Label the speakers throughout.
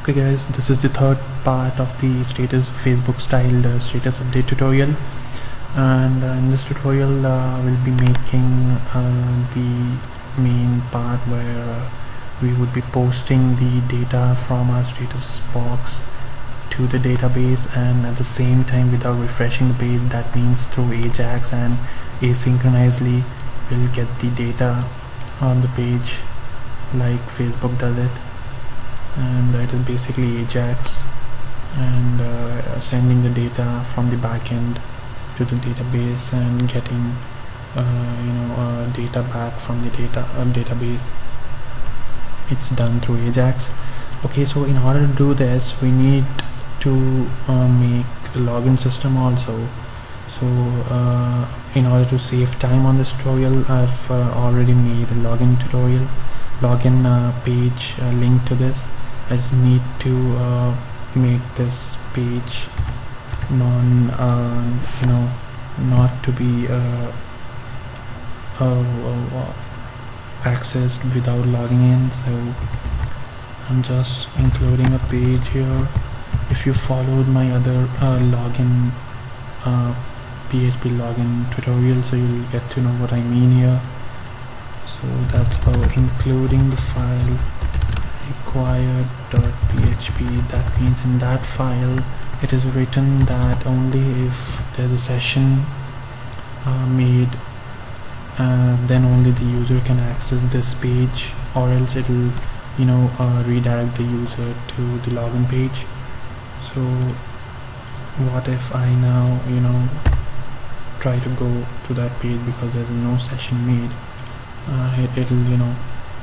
Speaker 1: Okay guys, this is the third part of the Facebook styled status update tutorial, and in this tutorial we'll be making the main part where we would be posting the data from our status box to the database, and at the same time without refreshing the page. That means through Ajax and asynchronously we'll get the data on the page like Facebook does it. And it is basically Ajax and sending the data from the backend to the database and getting data back from the database. It's done through Ajax. Okay, so in order to do this we need to make a login system also. So in order to save time on this tutorial, I've already made a login page link to this. I just need to make this page not to be accessed without logging in. So I'm just including a page here. If you followed my other login PHP login tutorial, so you'll get to know what I mean here. So that's how including the file required.php. that means in that file it is written that only if there's a session made, then only the user can access this page, or else it will redirect the user to the login page. So what if I now try to go to that page because there's no session made?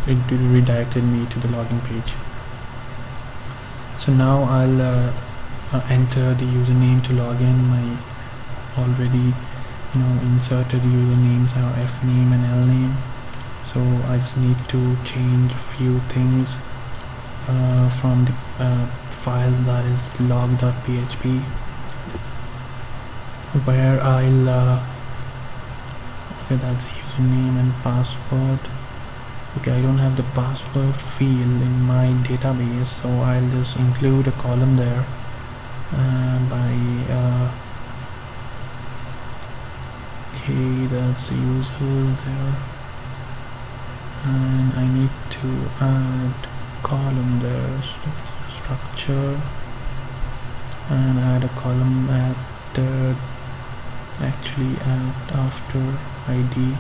Speaker 1: It redirected me to the login page. So now I'll enter the username to log in. My already inserted usernames are fname and lname, so I just need to change a few things from the file that is log.php, where I'll okay, that's the username and password. Okay, I don't have the password field in my database, so I'll just include a column there okay, that's the user there, and I need to add column there, structure, and add a column after ID.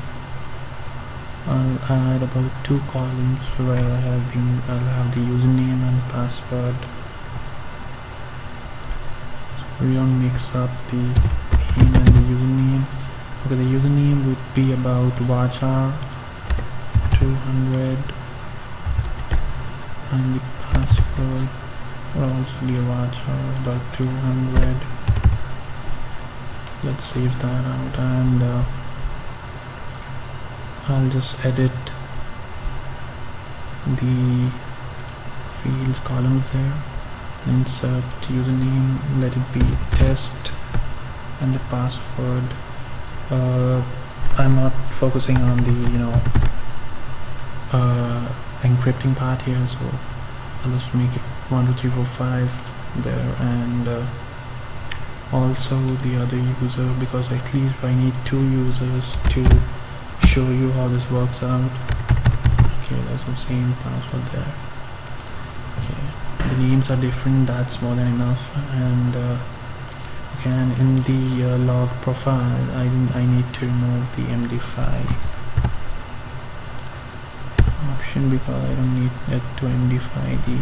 Speaker 1: I'll add about 2 columns where I'll have the username and password, so we don't mix up the name and the username. Okay, the username would be about varchar 200, and the password will also be a varchar about 200. Let's save that out, and I'll just edit the fields columns there, insert username, let it be test, and the password. I'm not focusing on the encrypting part here, so I'll just make it 12345 there, and also the other user, because at least I need 2 users to show you how this works out. Okay, that's the same password there. Okay, the names are different, that's more than enough. And okay, and in the log profile I need to remove the MD5 option because I don't need it to MD5 the.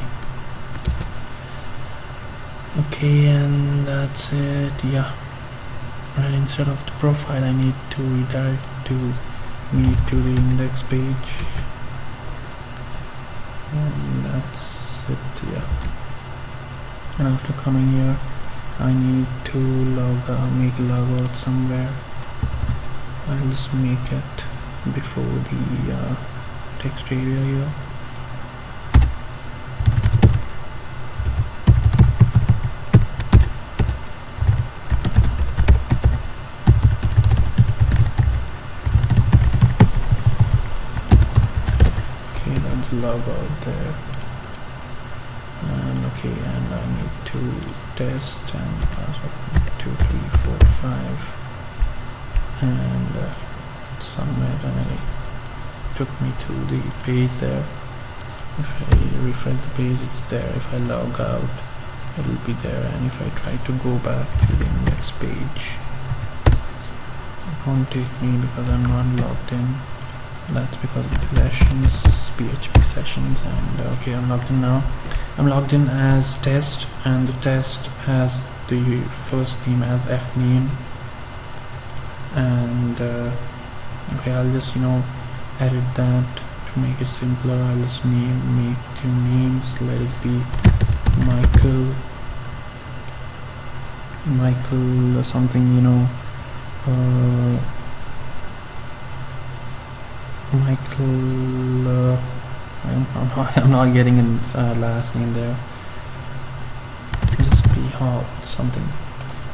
Speaker 1: Okay, and that's it. Yeah, and instead of the profile I need to redirect me to the index page, and that's it. Yeah, and after coming here I need to make a logout somewhere. I'll just make it before the text area here. Okay, that's logout there. Okay, and I need to test and password 2 3 4 5, and somewhere and it took me to the page there. If I refresh the page, it's there. If I log out, it will be there, and if I try to go back to the index page, it won't take me because I'm not logged in. That's because of sessions, PHP sessions. And okay, I'm logged in now. I'm logged in as test, and the test has the first name as fname, and okay, I'll just edit that to make it simpler. I'll just make two names. Let it be Michael or something, Michael, I'm not getting its last name there. Just be Hall something,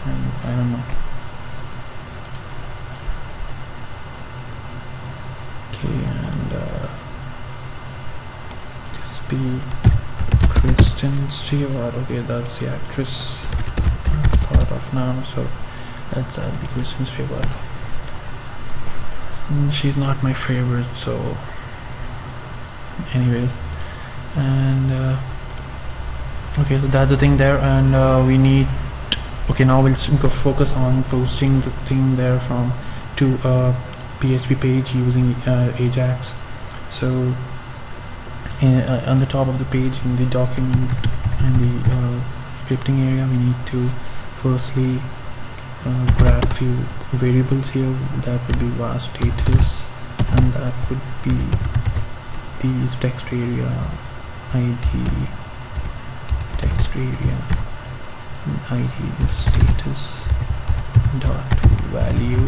Speaker 1: I don't know. Okay, and just be Kristen Stewart. Okay, that's the actress I've thought of now, so let's be Kristen Stewart. She's not my favorite, so anyways. And okay, so that's the thing there, and we need, okay, now we'll go focus on posting the thing there from to a PHP page using Ajax. So on the top of the page, in the document and the scripting area, we need to firstly grab few variables here. That would be var status, and that would be the text area id, text area id is status dot value,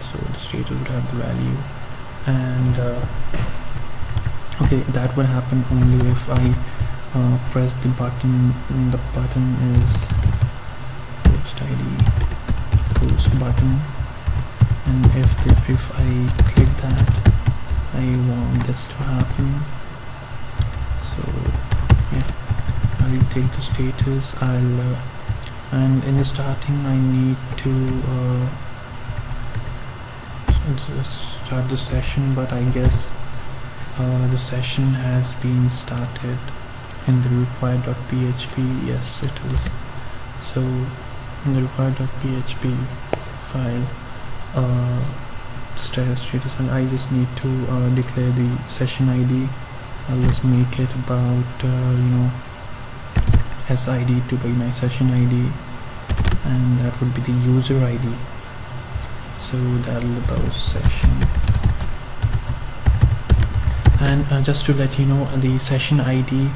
Speaker 1: so the status would have the value. And okay, that would happen only if I press the button. The button is post id post button, and if I click that, I want this to happen. So yeah, I will take the status. And in the starting, I need to start the session, but I guess the session has been started in the required.php. Yes, it is. So in the required.php file, status, and I just need to declare the session ID. I'll just make it about SID to be my session ID, and that would be the user ID. So that'll about session. And just to let you know, the session ID,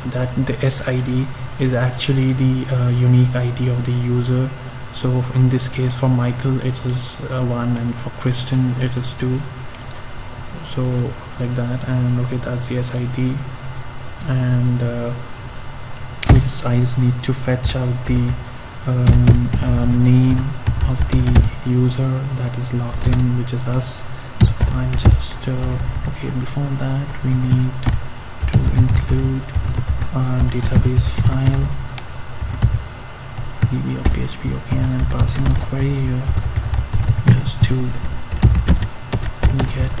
Speaker 1: that the SID is actually the unique ID of the user. So in this case, for Michael it is 1, and for Kristen it is 2. So like that. And okay, that's the SID. And I just need to fetch out the name of the user that is logged in, which is us. So I'm just okay, before that we need to include our database file db of php. Okay, and I'm passing a query here just to get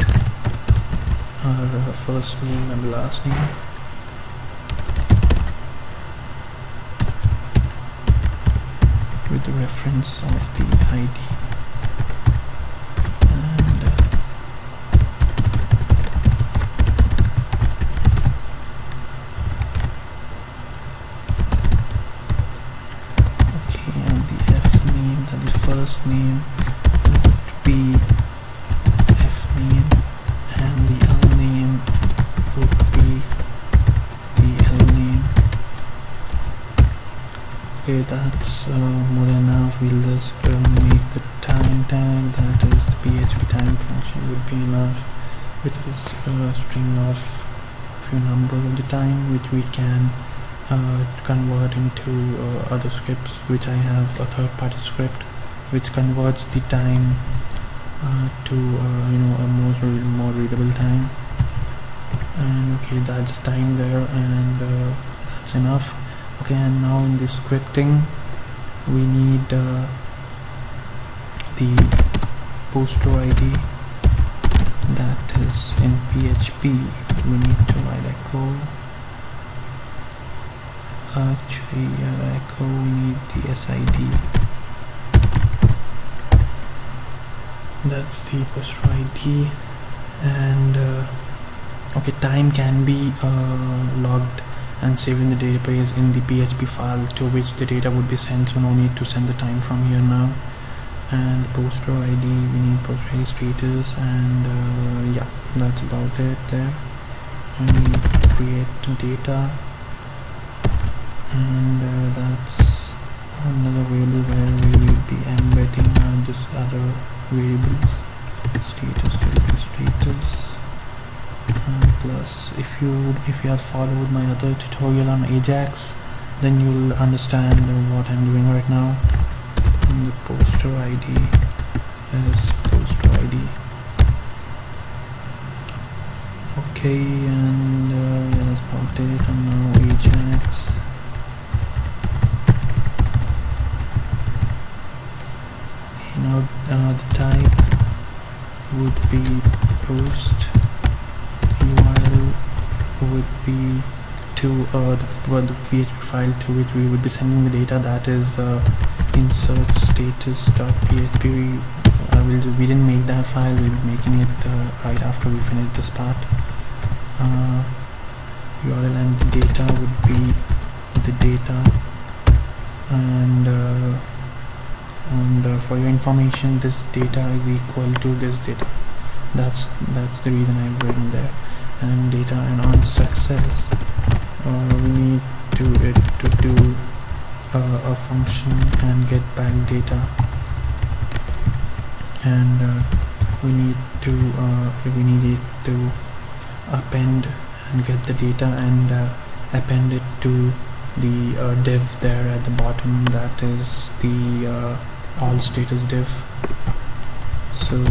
Speaker 1: our first name and last name. With the reference of the ID. And okay, and the f name, that is first name, would be f name, and the l name would be the l name. Okay, that's more than enough. We'll just make the time tag, that is the PHP time function, would be enough, which is a string of few numbers of the time, which we can convert into other scripts, which I have a third-party script which converts the time to a more readable time. And okay, that's time there, and that's enough. Okay, and now in the scripting we need the poster ID, that is in PHP. We need to write echo. Actually, echo, we need the SID. That's the poster ID. And okay, time can be logged and saved in the database in the PHP file to which the data would be sent, so no need to send the time from here now. And poster ID, we need poster ID status, and yeah, that's about it there. And we create data, and that's another variable where we will be embedding just other variables. Status will be status, plus if you have followed my other tutorial on Ajax, then you'll understand what I'm doing right now. And the poster ID is poster ID. Okay, and yeah, that's about it. And now Ajax. Okay, now the type would be post, URL would be to the PHP file to which we would be sending the data, that is insert status.php. We didn't make that file, we'll be making it right after we finish this part. URL and the data would be the data, and for your information, this data is equal to this data. That's the reason I've written there. And data, and on success we need to do a function and get back data, and we need it to append and get the data and append it to the div there at the bottom, that is the all status div. So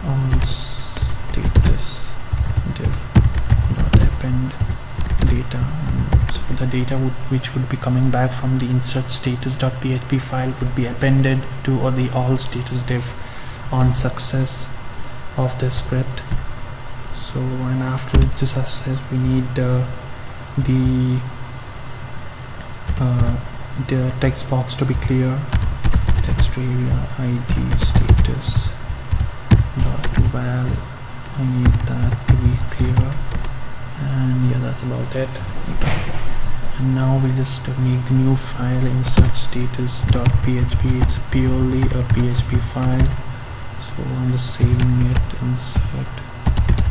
Speaker 1: all status div dot append data, so the data which would be coming back from the insert status.php file would be appended to the all status div on success of the script. So, and after the success we need the text box to be clear. Text area id status dot val, I need that to be clear, and yeah, that's about it. And now we just make the new file insert status.php. It's purely a PHP file, so I'm just saving it. Insert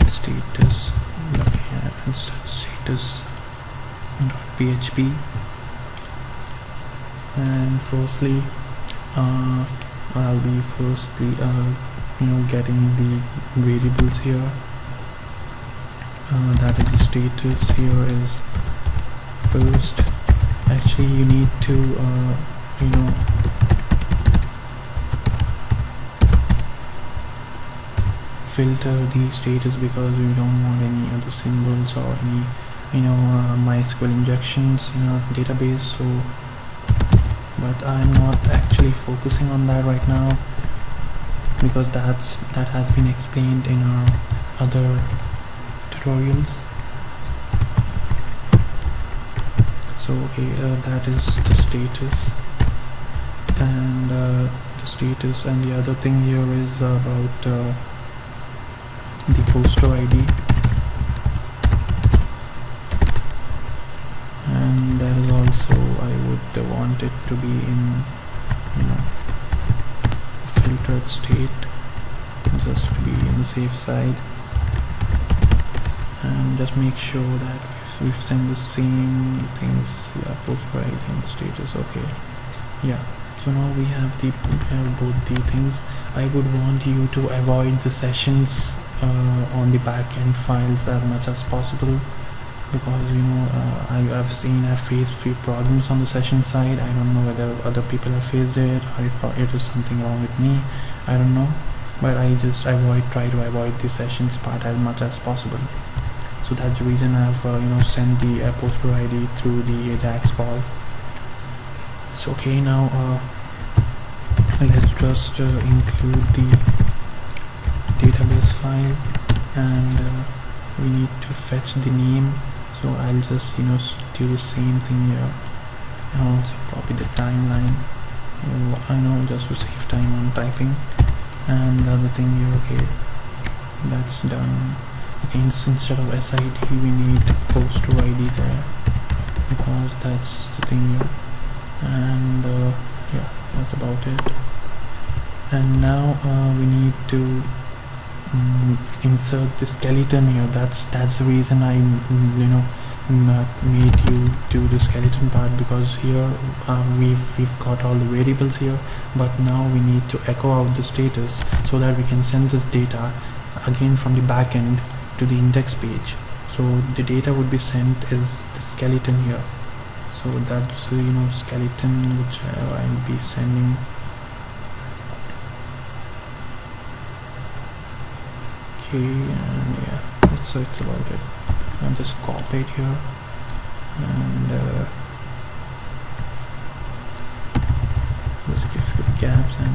Speaker 1: status, insert status.php, and firstly I'll be getting the variables here, that is the status. Here is post. Actually you need to filter the status, because we don't want any other symbols or any MySQL injections in our database. So, but I'm not actually focusing on that right now, because that has been explained in our other tutorials. So okay, that is the status, and the other thing here is about the poster ID, and that is also, I would want it to be in filtered state, just to be on the safe side, and just make sure that we've sent the same things. Yeah, poster ID and status. Okay, yeah, so now we have both the things. I would want you to avoid the sessions on the backend files as much as possible, because I've faced few problems on the session side. I don't know whether other people have faced it, or it is something wrong with me, I don't know, but I just try to avoid the sessions part as much as possible. so that's the reason I've sent the poster ID through the Ajax call. So okay, now let's just include the database file, and we need to fetch the name. So I'll just do the same thing here, and also copy the timeline. I know, just to save time on typing. And the other thing here, okay, that's done. Okay, instead of SID we need poster ID there, because that's the thing here. And yeah, that's about it. And now we need to insert the skeleton here. That's the reason I made you do the skeleton part, because here we've got all the variables here, but now we need to echo out the status so that we can send this data again from the backend to the index page. So the data would be sent is the skeleton here. So that's skeleton which I'll be sending. Okay, and yeah, that's about it. I'll just copy it here, and just give it gaps and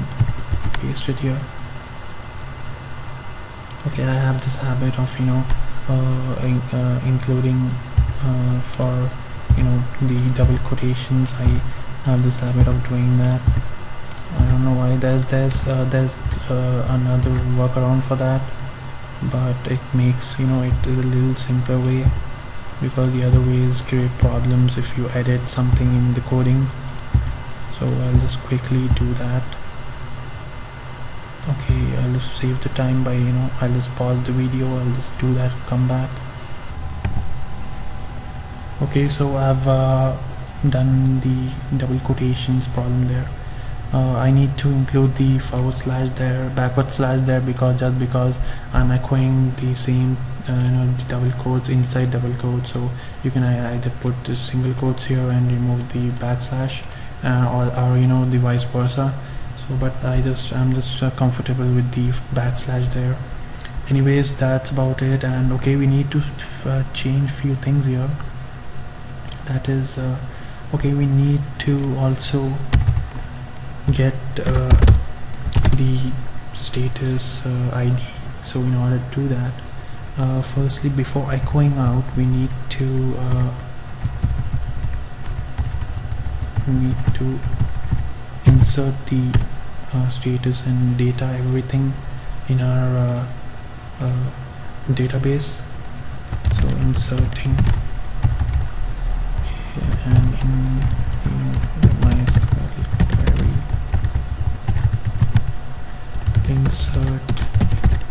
Speaker 1: paste it here. Okay, I have this habit of including for the double quotations. I have this habit of doing that. I don't know why. There's another workaround for that, but it makes it is a little simpler way, because the other ways create problems if you edit something in the coding. So I'll just quickly do that. Okay, I'll just save the time by I'll just pause the video, I'll just do that, come back. Okay, so I've done the double quotations problem there. I need to include the / there, / there, because I'm echoing the same the double quotes inside double quotes. So you can either put the single quotes here and remove the backslash, or the vice versa. So but I'm just comfortable with the backslash there. Anyways, that's about it. And okay, we need to change few things here. That is okay, we need to also get the status ID. So in order to do that, firstly, before echoing out, we need to insert the status and data, everything in our database. So inserting, okay, and in MySQL query, insert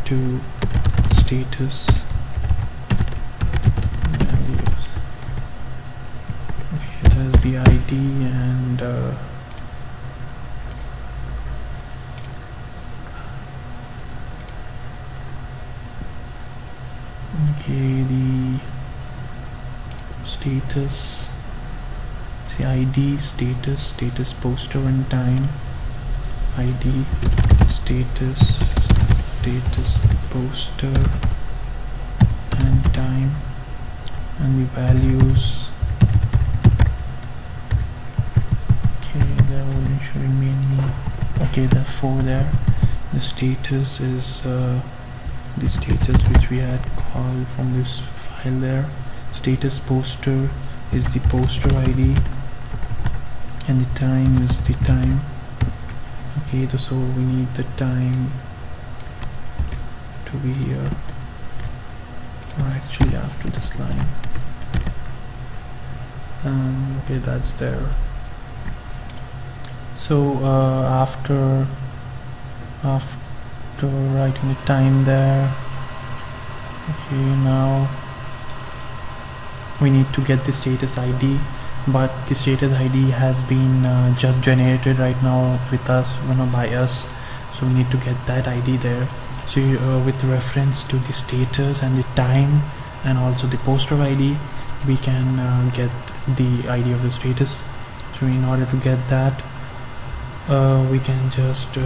Speaker 1: to status values. Okay, there's the ID, and okay, the status, it's the ID, status poster and time, ID, status poster and time, and the values. Okay, there wouldn't showing me any. Okay, there are 4 there. The status is the status which we had called from this file there. Status poster is the poster ID, and the time is the time. Okay, so we need the time to be here, or actually after this line. Okay, that's there. So after writing the time there, okay, now we need to get the status ID, but the status ID has been just generated right now with us, by us. So we need to get that ID there. So with reference to the status and the time and also the poster ID, we can get the ID of the status. So in order to get that, we can just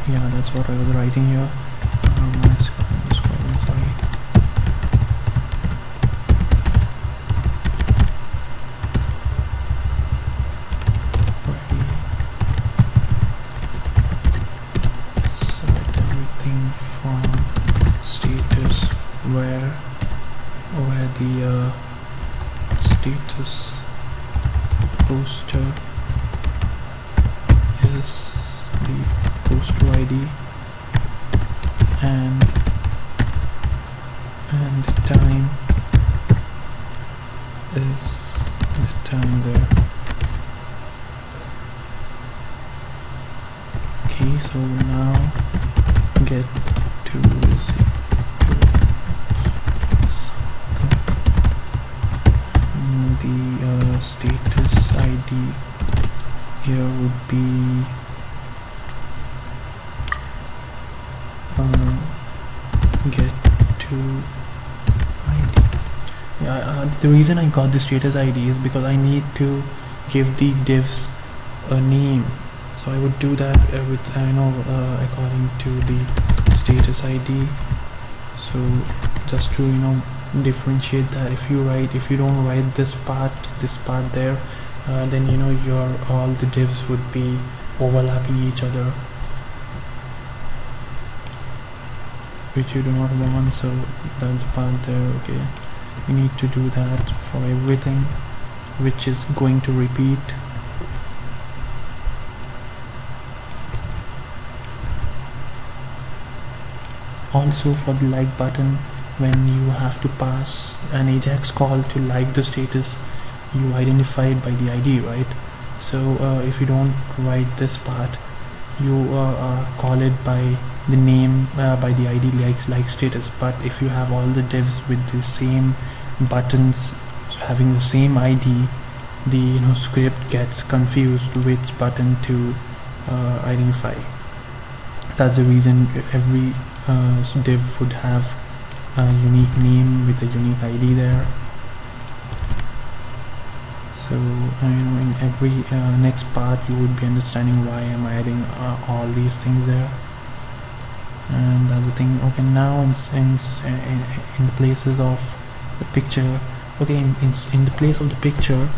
Speaker 1: yeah, that's what I was writing here. Sorry. status poster is the poster ID, and the time is the time there. Okay, so now get to the status ID here would be get to ID. The reason I got the status ID is because I need to give the divs a name, so I would do that with according to the status ID. So just to differentiate that, if you don't write this part there, then your all the divs would be overlapping each other, which you do not want. So that's the part there. Okay, you need to do that for everything which is going to repeat. Also for the like button, when you have to pass an AJAX call to like the status, you identify it by the ID, right? So if you don't write this part, you call it by the name, by the ID like status. But if you have all the divs with the same buttons having the same ID, the script gets confused which button to identify. That's the reason every div would have a unique name with a unique ID there. So in every next part you would be understanding why I'm adding all these things there. And that's the thing. Okay, now in the places of the picture, okay, in the place of the picture,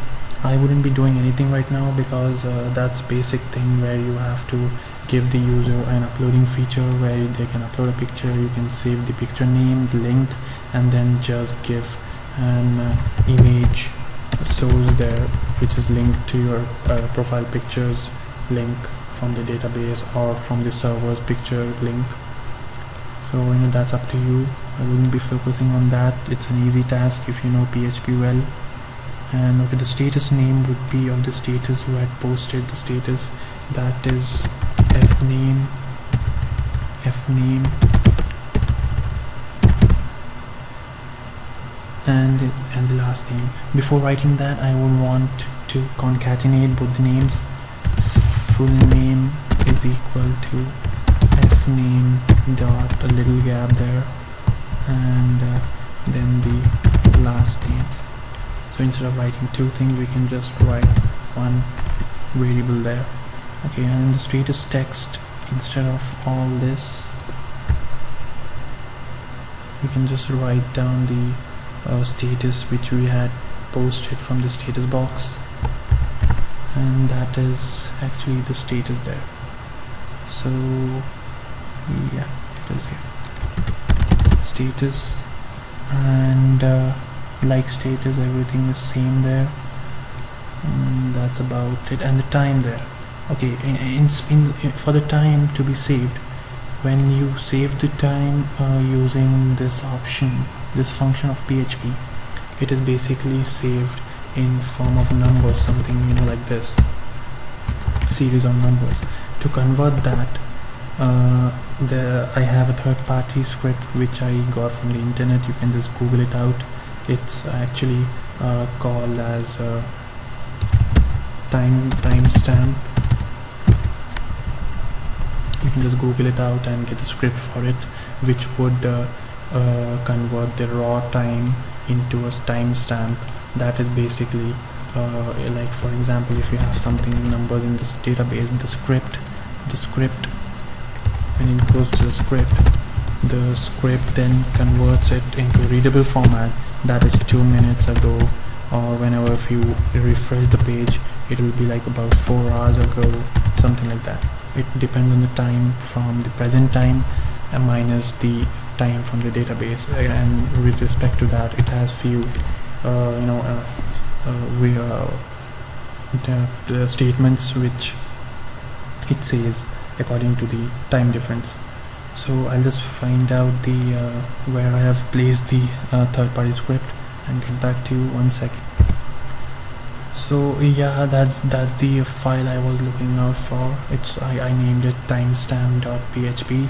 Speaker 1: I wouldn't be doing anything right now, because that's basic thing where you have to give the user an uploading feature where they can upload a picture. You can save the picture name, the link, and then just give an image source there which is linked to your profile pictures link from the database or from the server's picture link. So that's up to you. I wouldn't be focusing on that. It's an easy task if you know PHP well. And okay, the status name would be of the status who had posted the status, that is fname, and the last name. Before writing that, I would want to concatenate both the names. Full name is equal to fname dot a little gap there, and then the last name. So instead of writing two things, we can just write one variable there. Okay, and in the status text, instead of all this, we can just write down the status which we had posted from the status box, and that is actually the status there. So yeah, it is here, status, and like status, everything is same there, and that's about it. And the time there. Okay, for the time to be saved, when you save the time using this option, this function of PHP, it is basically saved in form of numbers, something like this, series of numbers. To convert that, I have a third-party script which I got from the internet. You can just Google it out. It's actually called as timestamp. You can just Google it out and get the script for it, which would convert the raw time into a timestamp. That is basically like, for example, if you have something numbers in this database, the script when it goes to the script then converts it into readable format, that is 2 minutes ago, or whenever if you refresh the page, it will be like about 4 hours ago, something like that. It depends on the time from the present time and minus the time from the database, and with respect to that, it has few the statements which it says according to the time difference. So I'll just find out the where I have placed the third-party script and get back to you 1 second. So yeah, that's the file I was looking out for. I named it timestamp.php,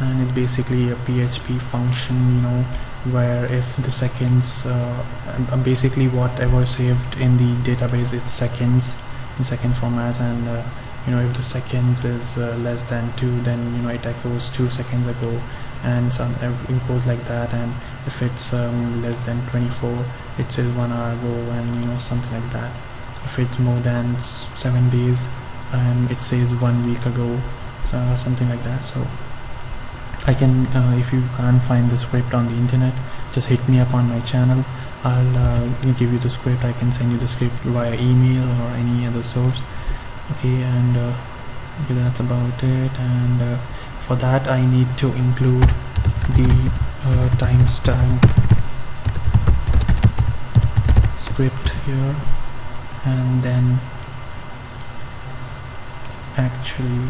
Speaker 1: and it's basically a PHP function, you know, where if the seconds basically whatever saved in the database, it's seconds in second formats, and you know, if the seconds is less than 2, then you know it echoes 2 seconds ago, and it goes like that. And if it's less than 24, it says 1 hour ago, and you know, something like that. If it's more than 7 days, and it says 1 week ago, something like that. So I can, if you can't find the script on the internet, just hit me up on my channel. I'll give you the script. I can send you the script via email or any other source. Okay, and okay, that's about it. And for that I need to include the timestamp script here, and then actually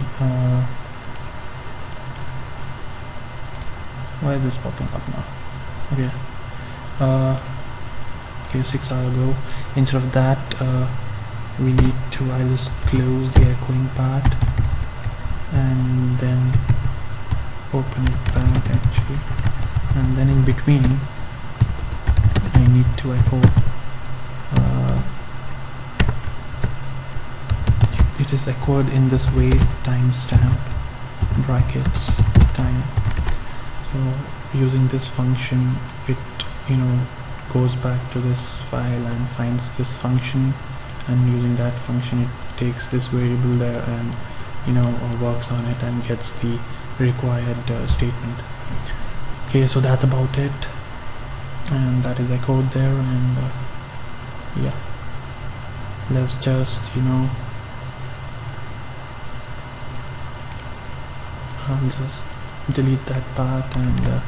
Speaker 1: why is this popping up now? Okay, okay, 6 hours ago. Instead of that, we need to, I'll just close the echoing part and then open it back actually, and then in between I need to echo it is echoed in this way, timestamp brackets time. So using this function, it, you know, goes back to this file and finds this function, and using that function it takes this variable there and, you know, works on it and gets the required statement. Okay, so that's about it, and that is echoed there. And yeah, let's just, you know, I'll just delete that part and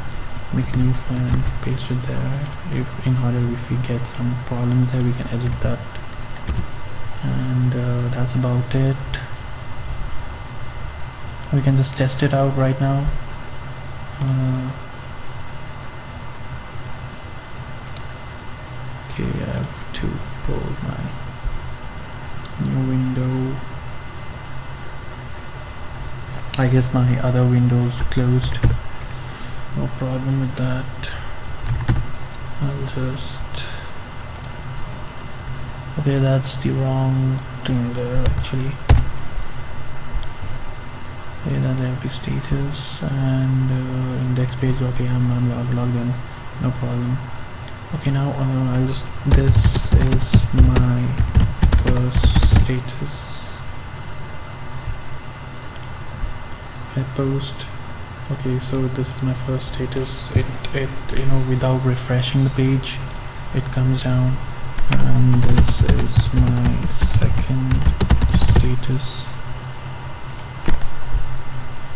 Speaker 1: make a new file and paste it there. If we get some problems there, we can edit that. And that's about it. We can just test it out right now. Okay, I have to pull my new window. I guess my other window's closed. No problem with that. I'll just, okay, that's the wrong thing there actually. Okay, that's the empty status, and index page. Okay, I'm logged in, no problem. Okay, now I'll just, this is my first status. I post. Okay, so this is my first status. It you know, without refreshing the page, it comes down, and this is my second status.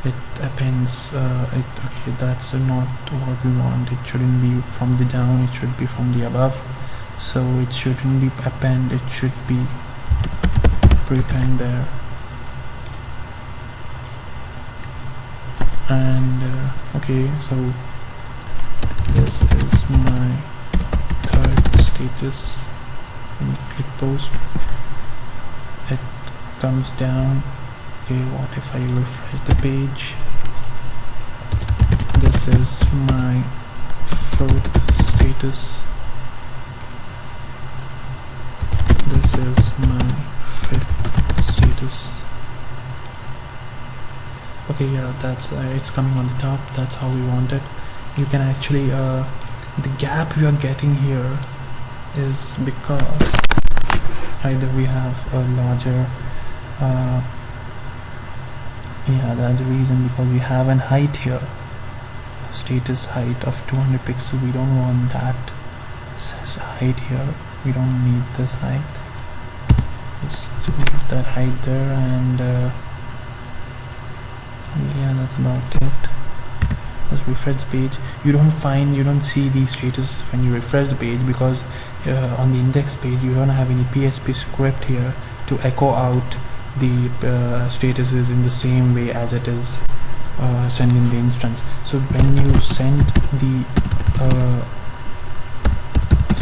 Speaker 1: It appends okay, that's not what we want. It shouldn't be from the down, it should be from the above. So it shouldn't be append, it should be prepend there. And okay, so this is my third status. When you click post, it comes down. Okay, what if I refresh the page? This is my fourth status. This is my fifth status. Okay, yeah, that's it's coming on the top. That's how we want it. You can actually the gap you are getting here is because either we have a larger yeah, that's the reason, because we have an height here, status height of 200 pixels. We don't want that height here. We don't need this height. Just leave that height there, and yeah, that's about it. Let's refresh the page. You don't see the status when you refresh the page, because on the index page you don't have any PHP script here to echo out the statuses in the same way as it is sent in the instance. So when you send the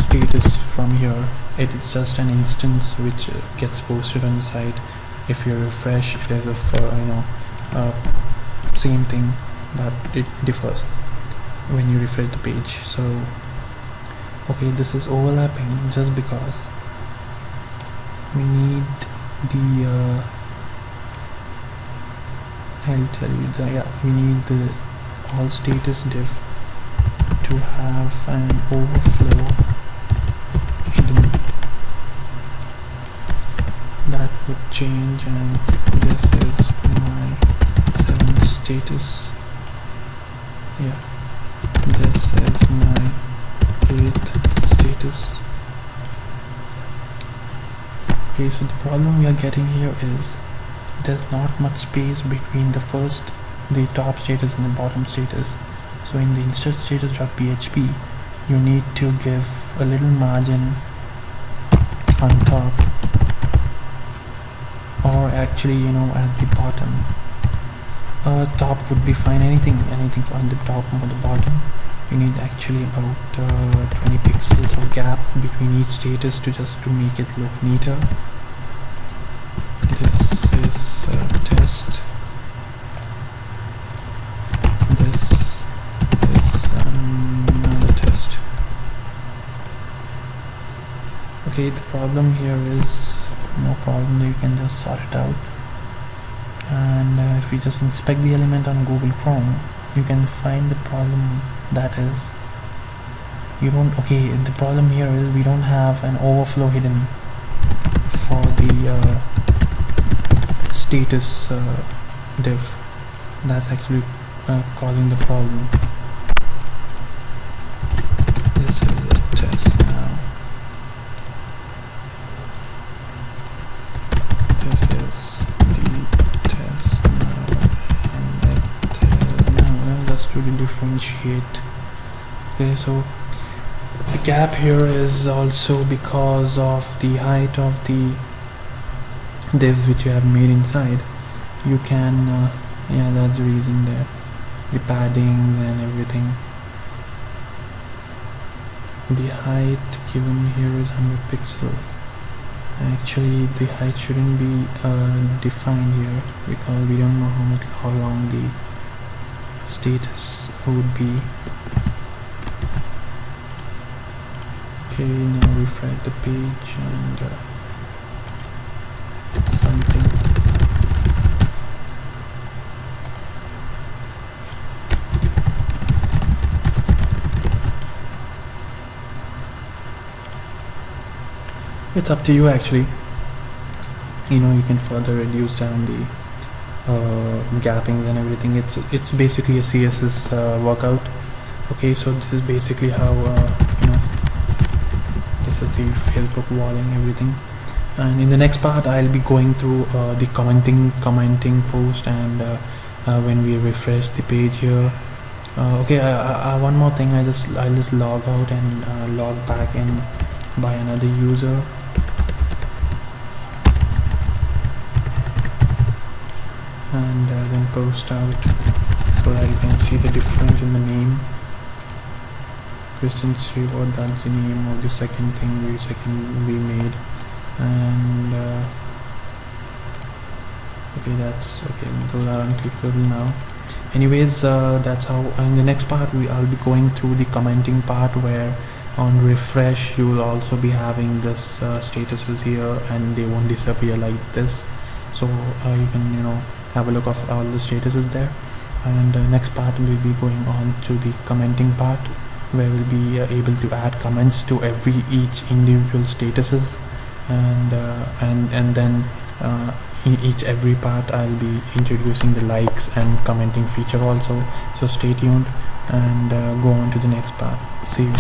Speaker 1: status from here, it is just an instance which gets posted on the site. If you refresh, it is same thing, but it differs when you refresh the page. So okay, this is overlapping just because we need the I'll tell you that we need the all status div to have an overflow hidden. That would change, and this is my 7th status. Yeah, this is my 8th status. Okay, so the problem we are getting here is there's not much space between the top status and the bottom status. So in the insert status.php you need to give a little margin on top, or actually at the bottom. Top would be fine, anything on the top or the bottom. You need actually about 20 pixels of gap between each status to make it look neater. This is test. This is another test. Okay, the problem here is no problem, you can just sort it out. And if we just inspect the element on Google Chrome, you can find the problem. That is, the problem here is we don't have an overflow hidden for the status div. That's actually causing the problem. This is a test now. This is the test now, and just to differentiate. Okay, so the gap here is also because of the height of the div which you have made inside. You can yeah, that's the reason there, the padding and everything. The height given here is 100 pixels. Actually the height shouldn't be defined here because we don't know how long the status would be. Okay, now refresh the page and something. It's up to you actually. You can further reduce down the gappings and everything. It's basically a CSS workout. Okay, so this is basically how this is the Facebook walling everything. And in the next part I'll be going through the commenting post, and when we refresh the page here. Okay, one more thing, I'll just log out and log back in by another user. And then post out so that you can see the difference in the name. Christian Stewart, that's the name of the second thing we made. And okay, that's okay, those are unclickable now. Anyways, that's how in the next part I'll be going through the commenting part, where on refresh you will also be having this statuses here, and they won't disappear like this. So you can have a look of all the statuses there. And next part will be going on to the commenting part, where we'll be able to add comments to each individual statuses, and then in every part I'll be introducing the likes and commenting feature also. So stay tuned and go on to the next part. See you.